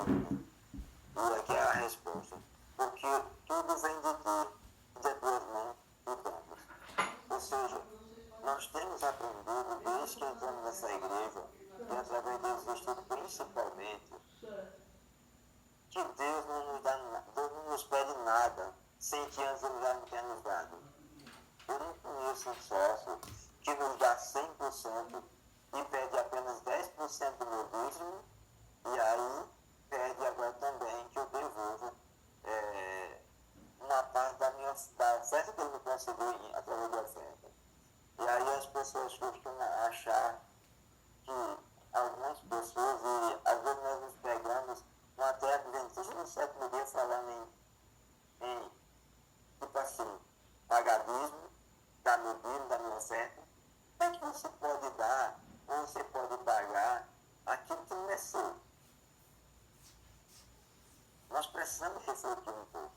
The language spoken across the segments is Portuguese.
irmão? E aqui é a resposta. Porque tudo vem de ti, de tuas mãos e damos. Ou seja, nós temos aprendido, desde que entramos nessa igreja, e através desse estudo principalmente, que Deus não nos dá nada, Deus não nos pede nada, sem que antes Ele já não tenha nos dado. Eu não conheço um sócio que nos dá 100% e pede apenas 10% do meu dízimo, e aí pede agora também que eu devolva uma parte da oferta que ele me concedeu através da oferta. E aí as pessoas costumam achar que algumas pessoas, e às vezes nós nos pegamos com até adventistas no sétimo dia falando em tipo assim, pagadismo, da meu dízimo, da minha oferta. Como é que você pode dar, ou você pode pagar aquilo que não é seu? Nós precisamos refletir um pouco.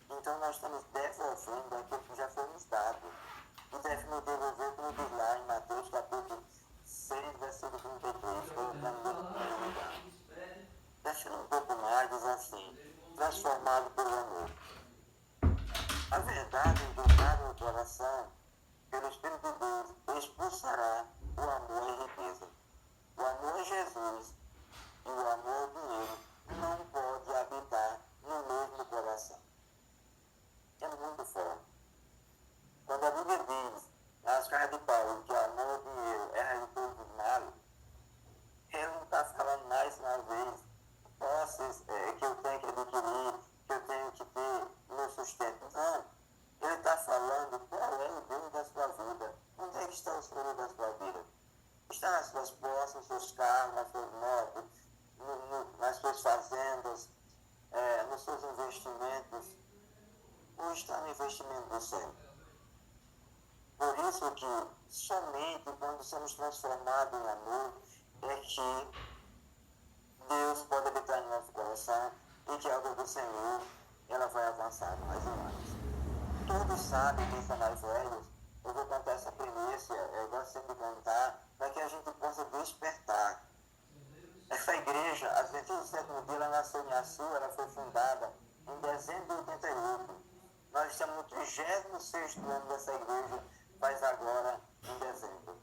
Então nós estamos devolvendo aquilo que já foi nos dado. E devemos devolver, como diz lá em Mateus capítulo 6, versículo 33, colocando Deus no primeiro lugar. Deixando um pouco mais, diz assim, transformado pelo amor. A verdade encontrada no coração, pelo Espírito de Deus, expulsará o amor e a riqueza. O amor a Jesus e o amor ao dinheiro não pode habitar no mesmo coração. É muito forte. Quando a Bíblia diz, nas cartas de Paulo, que o amor ao dinheiro é a raiz de todos os males, ele não está falando mais uma vez posses que eu tenho que adquirir, que eu tenho que ter meu sustento. Não. Ele está falando qual é o Deus da sua vida. Onde é que está o Senhor da sua vida? Está nas suas posses, nos seus carros, nas suas motos, nas suas fazendas, nos seus investimentos, ou está no investimento do céu? Por isso que somente quando somos transformados em amor é que Deus pode habitar em nosso coração e que a obra do Senhor ela vai avançar mais e mais. Todos sabem quem são mais velhos. Eu vou contar essa primícia, eu gosto sempre de contar, para que a gente possa despertar. Essa igreja, a Adventista do Sétimo Dia, ela nasceu em Açu, ela foi fundada em dezembro de 88. Nós estamos no 36º ano dessa igreja, faz agora em dezembro.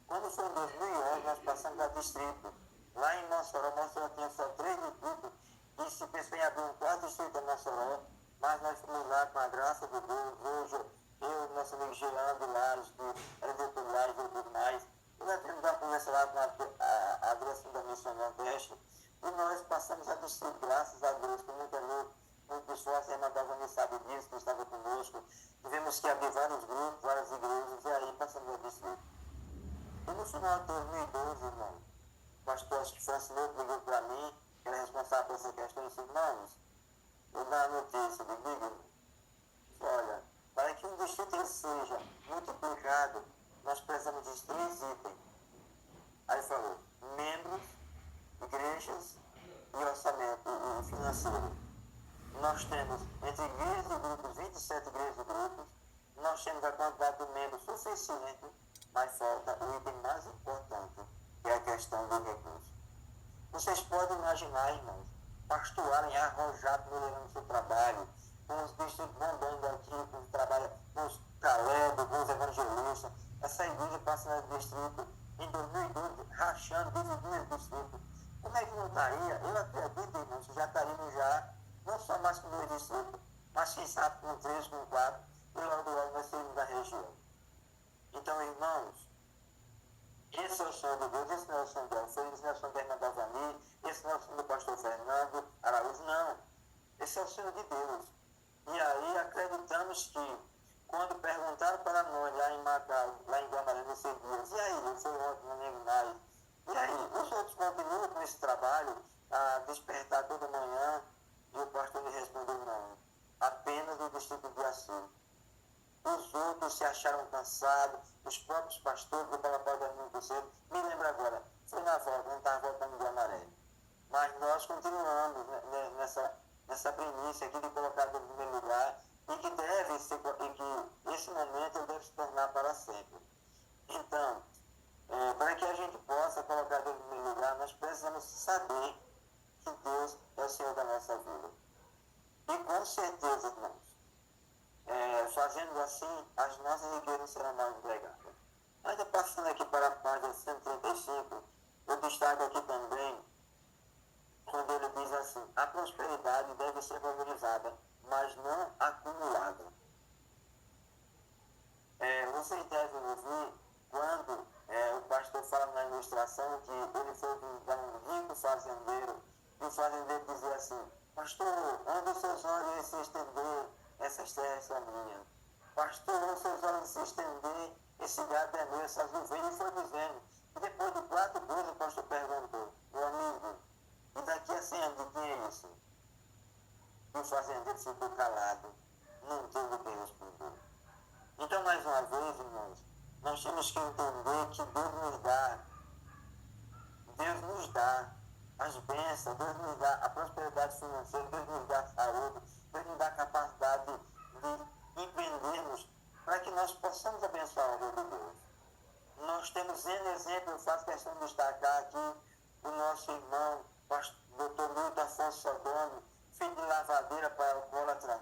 Quando foi em 2011, nós passamos a distrito. Lá em Mossoró tinha só 3 distritos, e se pensou em abrir um 4º distrito em Mossoró, mas nós fomos lá com a graça de Deus. Hoje, eu, nosso amigo Jean de Lares, que era diretor de Lares e tudo mais, nós temos uma conversa lá com a direção da Missão Nordeste, e nós passamos a distrito, graças a Deus, com muita luta, muito esforço. A irmã Dalvani sabe disso, que estava conosco. Tivemos que abrir vários grupos, várias igrejas, e aí passamos a distrito. E no final de 2012, irmão, o pastor, acho que Francinoto ligou para mim, que era responsável por essa questão, e disse: irmãos, eu dou a notícia, diga, olha, para que um distrito seja multiplicado, nós precisamos de 3 itens. Aí falou: membros, igrejas e orçamento financeiro. Nós temos entre igrejas e grupos, 27 igrejas e grupos, nós temos a quantidade de membros suficiente, mas falta o item mais importante, que é a questão do recurso. Vocês podem imaginar, irmãos, pastorarem arrojado melhorando o seu trabalho, com os distritos bombando aqui, com os Caleb, com os evangelistas. Essa igreja passando no distrito em 2012, rachando, dividindo o distrito. Como é que não estaria? Eu acredito, irmãos, que já estaríamos já, não só mais com 2 distritos, mas quem sabe com 3, com 4, e logo nós seremos da região. Então, irmãos, esse é o sonho de Deus, esse não é o sonho de Alfredo, esse não é o sonho da irmã Dalvani, esse não é o sonho do pastor Fernando Araújo, não. Esse é o sonho de Deus. E aí acreditamos que, quando perguntaram para nós lá em Macau, lá em Guamaré, nesses dias, e aí, eu fui ontem, não lembro mais, e aí, os outros continuam com esse trabalho, a despertar toda manhã, e o pastor me respondeu: não, apenas o distrito de Açu. Os outros se acharam cansados, os próprios pastores do Balapau da Minha Conselho. Me lembro agora, foi na volta, não estava voltando de Guamaré. Mas nós continuamos nessa primícia aqui de colocar Deus no primeiro lugar, e que deve ser, e que esse momento deve se tornar para sempre. Então, para que a gente possa colocar Deus no primeiro lugar, nós precisamos saber que Deus é o Senhor da nossa vida. E com certeza, irmãos, fazendo assim, as nossas igrejas serão mais empregadas. Ainda passando aqui para a página 135, eu destaco aqui também, quando ele diz assim, a prosperidade deve ser valorizada, mas não acumulada. Vocês devem ouvir quando o pastor fala na ilustração que ele foi visitar um rico fazendeiro, e o fazendeiro dizia assim, pastor, onde os seus olhos se estender, essas terras são minhas. Pastor, onde os seus olhos se estender, esse gado é meu, essas ovelhas, e foi dizendo. E depois de 4 dias o pastor perguntou, meu amigo, e daqui a 100 anos, de quem é isso? E o fazendeiro ficou calado, não teve o que responder. Então, mais uma vez, irmãos, nós temos que entender que Deus nos dá as bênçãos, Deus nos dá a prosperidade financeira, Deus nos dá a saúde, Deus nos dá a capacidade de empreendermos para que nós possamos abençoar a vida de Deus. Nós temos N exemplo, eu faço questão de destacar aqui o nosso irmão, Dr. Milton Afonso Sodome, filho de lavadeira para alcoólatra.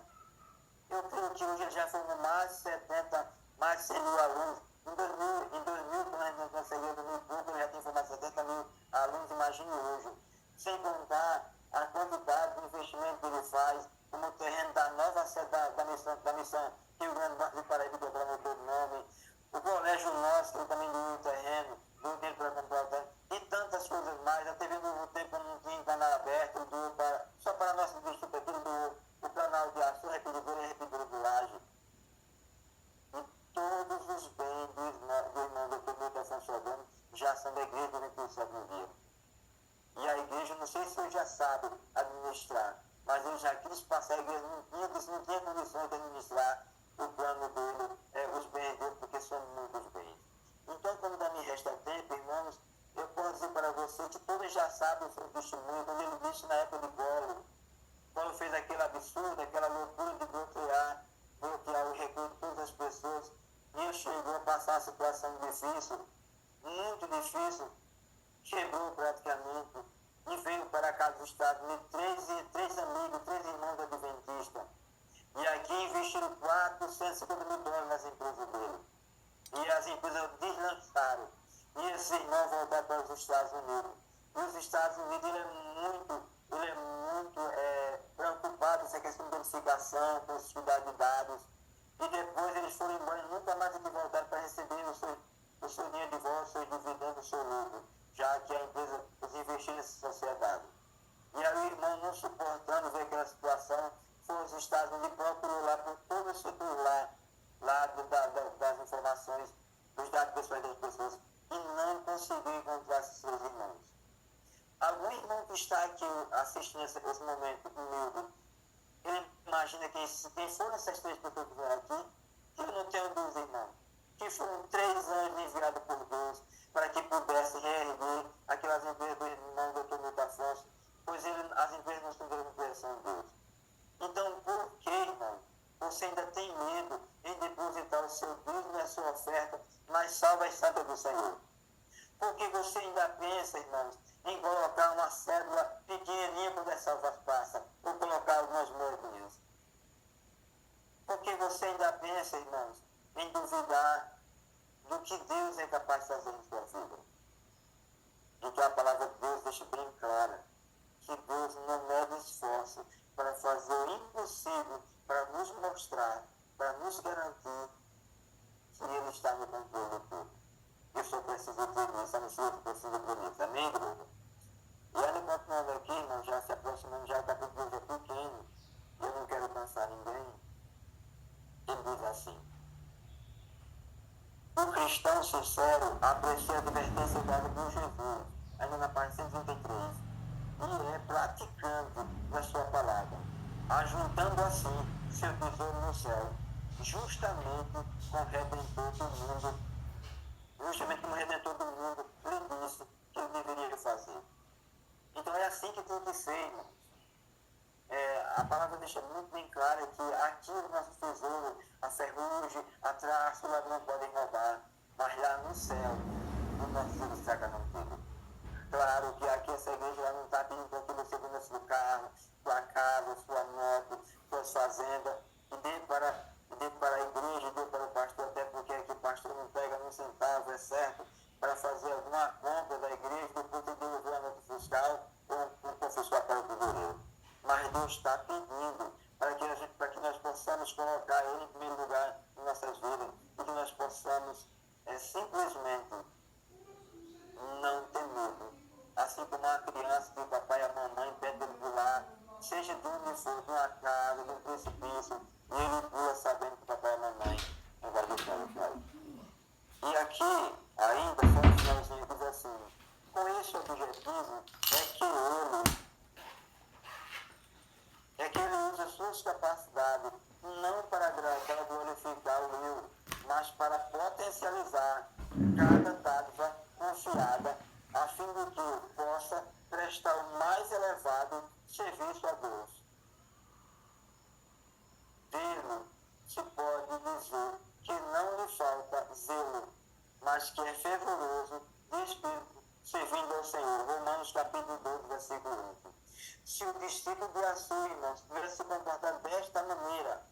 Eu creio que hoje já foram mais de 70, mais de 100 mil alunos. Em 2000, quando a gente conseguiu, em 2005, já tem formado 70 mil alunos, imagine hoje. Sem contar a quantidade de investimento que ele faz, como o terreno da nova sede da missão Rio Grande do Paraíba, que eu não o nome, o colégio nosso, que ele também deu o terreno, deu dinheiro para comprar o terreno, e tantas coisas mais. A TV no tempo não tinha canal aberto, só para a nossa distrito aqui, o canal de Açu, Repetidoura e Repetidoura do Laje. E todos os bens do irmão Dr. Milton Afonso Sodome já são da igreja durante o século XX. E a igreja, não sei se ele já sabe administrar, mas ele já quis passar, a igreja não tinha condições de administrar o plano dele, os bens dele, porque são muitos bens. Então, como ainda me resta tempo, irmãos, eu posso dizer para você que todos já sabem o seu testemunho, quando ele disse na época de Collor fez aquele absurdo, aquela loucura de bloquear o recurso de todas as pessoas, e ele chegou a passar uma situação difícil, muito difícil, chegou praticamente, e veio para a casa dos Estados Unidos, três amigos, 3 irmãos adventistas, e aqui investiram 450 mil dólares nas empresas dele, e as empresas deslançaram, e esses irmãos voltaram para os Estados Unidos, e os Estados Unidos, ele é muito preocupado com essa questão de verificação, com esse cuidado de dados, e depois eles foram embora e nunca mais eles voltaram para receber o seu dinheiro de volta, os seus dividendos, o seu lucro, já que a empresa os investiu nessa sociedade. E aí o irmão, não suportando ver aquela situação, foi aos Estados Unidos e procurou lá por todo o setor das informações, dos dados pessoais das pessoas, e não conseguiu encontrar esses seus irmãos. Algum irmão que está aqui assistindo esse momento comigo, ele imagina quem foram essas 3 pessoas que vieram aqui, que eu não tenho dúvida, irmão, que foram 3 anos enviados por Deus para que pudesse reerguer aquelas empresas do irmão Dr. Milton Afonso, pois as empresas não estão dando conversão de Deus. Então, por que, irmão, você ainda tem medo em depositar o seu dízimo e a sua oferta nas salvas santas do Senhor? Porque você ainda pensa, irmãos, em colocar uma cédula pequenininha quando as salvas passam, ou colocar algumas moedinhas. Porque você ainda pensa, irmãos, em duvidar do que Deus é capaz de fazer em sua vida. Então a palavra de Deus deixa bem clara que Deus não mede esforço para fazer o impossível, para nos mostrar, para nos garantir que Ele está no controle de tudo. Eu só preciso ter isso, a missão que precisa ter isso. Amém, igreja? E aí, continuando aqui, irmão, já se aproximando, já o capítulo 2 é pequeno, e eu não quero cansar ninguém. Ele diz assim: o cristão sincero aprecia a advertência dada por Jesus, ainda na página 133, e é praticante da sua palavra, ajuntando assim seu tesouro no céu, justamente com o Redentor do mundo, justamente como o Redentor do mundo lhe disse que ele deveria fazer. Então é assim que tem que ser, irmãos. A palavra deixa muito bem clara que aqui o nosso tesouro, a ferrugem, a traça, o ladrão podem roubar, mas lá no céu, o nosso tesouro será garantido. Claro que aqui essa igreja não está pedindo para que você venha está pedindo para que nós possamos colocar Ele em primeiro lugar em nossas vidas e que nós possamos simplesmente não ter medo. Assim como uma criança que o papai e a mamãe pedem ele pular, seja de onde for, de uma casa, de um precipício, e ele pula sabendo que o papai e a mamãe não vai deixar ele cair. E aqui, ainda, só um finalzinho, diz assim, com esse objetivo é que ele usa suas capacidades não para agradar ou glorificar o eu, mas para potencializar cada dádiva confiada, a fim de que possa prestar o mais elevado serviço a Deus. Dele se pode dizer que não lhe falta zelo, mas que é fervoroso de espírito, servindo ao Senhor. Romanos capítulo 12, versículo 8. Se o distrito de Açu, irmãos, tivesse se comportado desta maneira,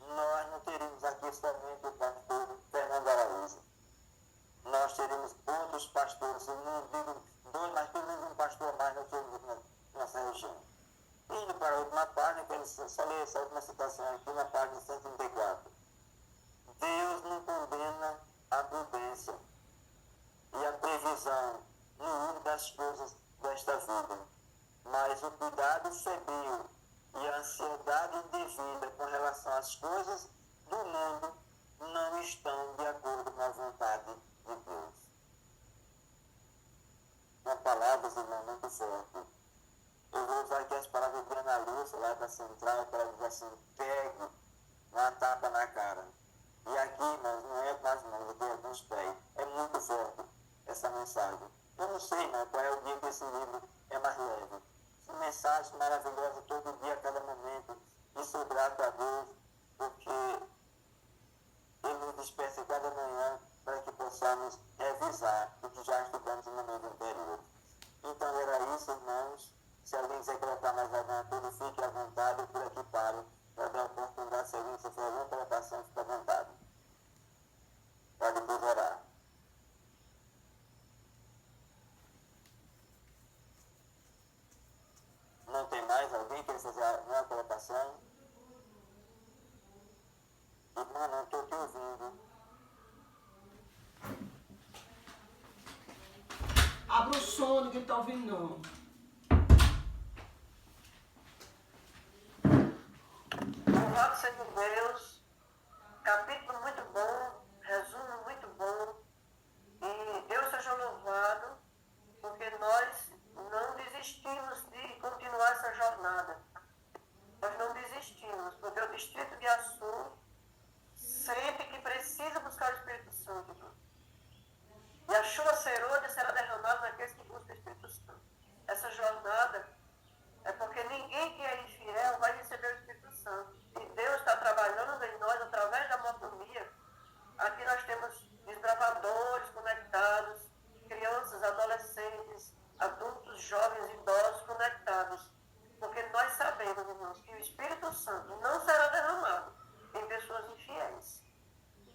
nós não teríamos aqui somente o pastor Fernando Araújo. Nós teríamos outros pastores, eu não digo dois, mas pelo menos um pastor a mais nós teríamos na nossa região. Indo para a última página, que ele só lê essa última citação aqui na página 134. Deus não condena a prudência e a previsão no uso das coisas desta vida, mas o cuidado febril e a ansiedade indevida com relação às coisas do mundo não estão de acordo com a vontade de Deus. Uma palavra, irmão, muito forte. Eu vou usar aqui as palavras de Ana Lúcia, lá da Central, que ela diz assim, pegue uma tapa na cara. E aqui, irmãos, não é com as mãos, aqui é com os pés. É muito forte essa mensagem. Eu não sei, irmão, qual é o dia que esse livro é mais leve. São mensagens maravilhosas todo dia, a cada momento. E sou grato a Deus, porque Ele nos desperta cada manhã para que possamos revisar o que já estudamos no momento anterior. Então era isso, irmãos. Se alguém quiser colocar mais alguma coisa, fique à vontade, eu por aqui paro, para dar a oportunidade, se alguém for alguma colocação, fique à vontade. Para depois orar. Não tem mais alguém que quer fazer alguma colocação? Irmão, não estou te ouvindo. Abra o som, ninguém está ouvindo não. Louvado seja Deus, capítulo muito bom, resumo muito bom, e Deus seja louvado, porque nós não desistimos de continuar essa jornada. Nós não desistimos, porque o distrito de Açu sente que precisa buscar o Espírito Santo. E a chuva serôdia será derramada naqueles que buscam o Espírito Santo. Essa jornada é porque ninguém que é infiel vai receber o Espírito Santo. E Deus está trabalhando em nós através da mordomia. Aqui nós temos desbravadores conectados, crianças, adolescentes, adultos, jovens, idosos conectados. Porque nós sabemos, irmãos, que o Espírito Santo não será derramado em pessoas infiéis.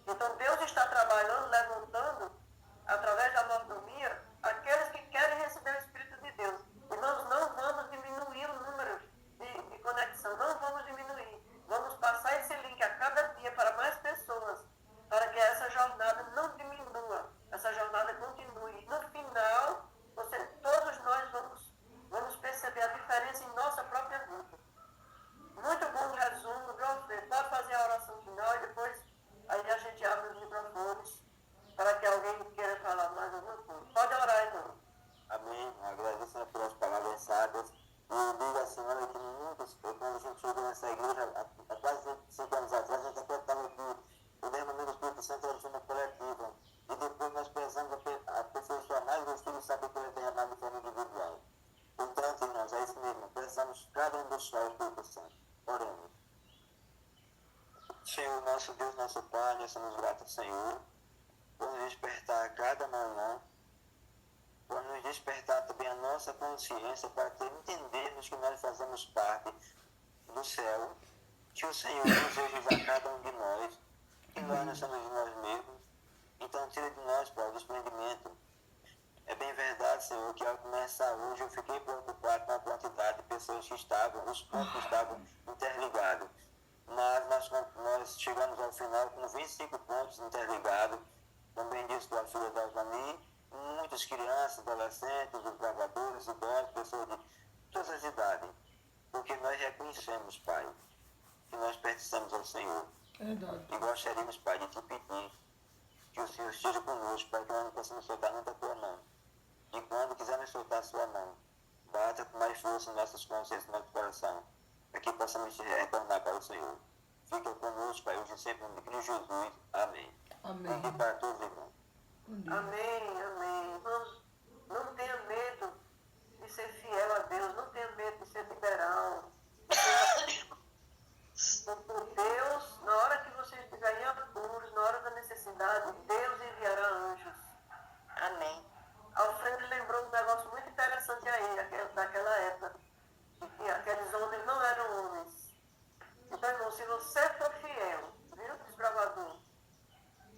Então Deus está trabalhando, levantando, através da mordomia, aqueles que querem receber o Espírito de Deus. E nós não vamos diminuir o número de conexão, não vamos diminuir. Vamos passar esse link a cada dia para mais pessoas, para que essa jornada não diminua, essa jornada continue. No final, todos nós vamos perceber a diferença em nossa própria vida. Muito bom o resumo, viu? Pode fazer a oração final e depois aí a gente abre os microfones para que alguém queira falar mais alguma coisa. Pode orar, irmão. Amém. Agradeço pelas palavras sábias. E eu digo assim, olha que muitos, quando a gente chegou nessa igreja, há quase 5 anos atrás, a gente acreditava que o derramamento do Espírito Santo era de forma coletiva. E depois nós pensamos aperfeiçoar mais o Espírito Santo que ele é derramado de forma individual. Portanto, irmãos, é isso mesmo. Precisamos cada um buscar o Espírito Santo. Oremos. Senhor, nosso Deus, nosso Pai, nós somos gratos, Senhor, por nos despertar a cada manhã, por nos despertar também a nossa consciência, para que entendermos que nós fazemos parte do céu, que o Senhor deseja usar cada um de nós, que nós não somos de nós mesmos. Então, tira de nós, Pai, o desprendimento É bem verdade, Senhor, que ao começar hoje eu fiquei preocupado com a quantidade de pessoas que estavam, os pontos que estavam interligados. Mas nós chegamos ao final com 25 pontos interligados, também disse a filha da Alvani, muitas crianças, adolescentes, os trabalhadores, idosos, pessoas de todas as idades, porque nós reconhecemos, Pai, que nós pertencemos ao Senhor. Verdade. E gostaríamos, Pai, de te pedir que o Senhor esteja conosco, Pai, que nós não possamos soltar nunca a tua mão. E quando quisermos soltar a sua mão, bata com mais força em nossas consciências, no nosso coração, para que possamos retornar para o Senhor. Fica conosco, Pai, hoje e sempre, no nome de Cristo Jesus. Amém. Amém. E para todos, irmãos. Bom dia. Amém, amém. Irmãos, não tenha medo de ser fiel a Deus, não tenha medo de ser liberal. Porque Deus, na hora que vocês estiverem apuros, na hora da necessidade, Deus enviará anjos. Amém. Alfredo lembrou um negócio muito interessante aí, daquela época, que aqueles homens não eram homens. Então, irmão, se você for fiel, viu, desbravador,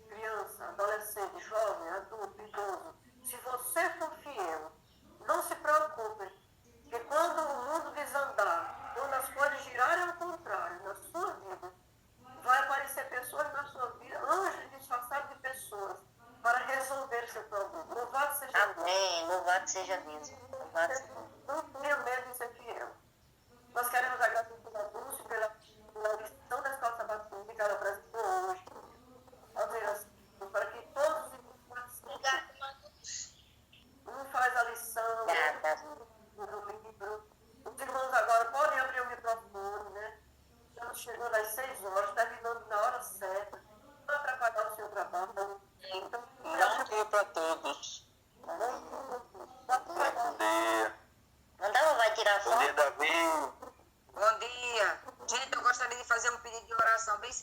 criança, adolescente, jovem, adulto, idoso, se você for fiel, não se preocupe, que quando o mundo desandar, quando as coisas girarem ao contrário na sua vida, vai aparecer pessoas na sua vida, anjos disfarçados de pessoas, para resolver seu problema. Louvado seja Deus. Amém. Louvado seja Deus. Louvado seja Deus. Não tenha medo de ser fiel. Nós queremos agradecer a Dulce pela lição da escola sabatina que ela apresentou hoje. Para que todos os irmãos participem. Um faz a lição, outro livro. Os irmãos agora podem abrir o microfone, né? Estamos chegando às 6 horas, terminando na hora certa. Não atrapalhar o seu trabalho. Então, Bom dia para todos. Bom dia. Mandava vai tirar Bom foto? dia, Davi. Bom dia. Gente, eu gostaria de fazer um pedido de oração bem específico.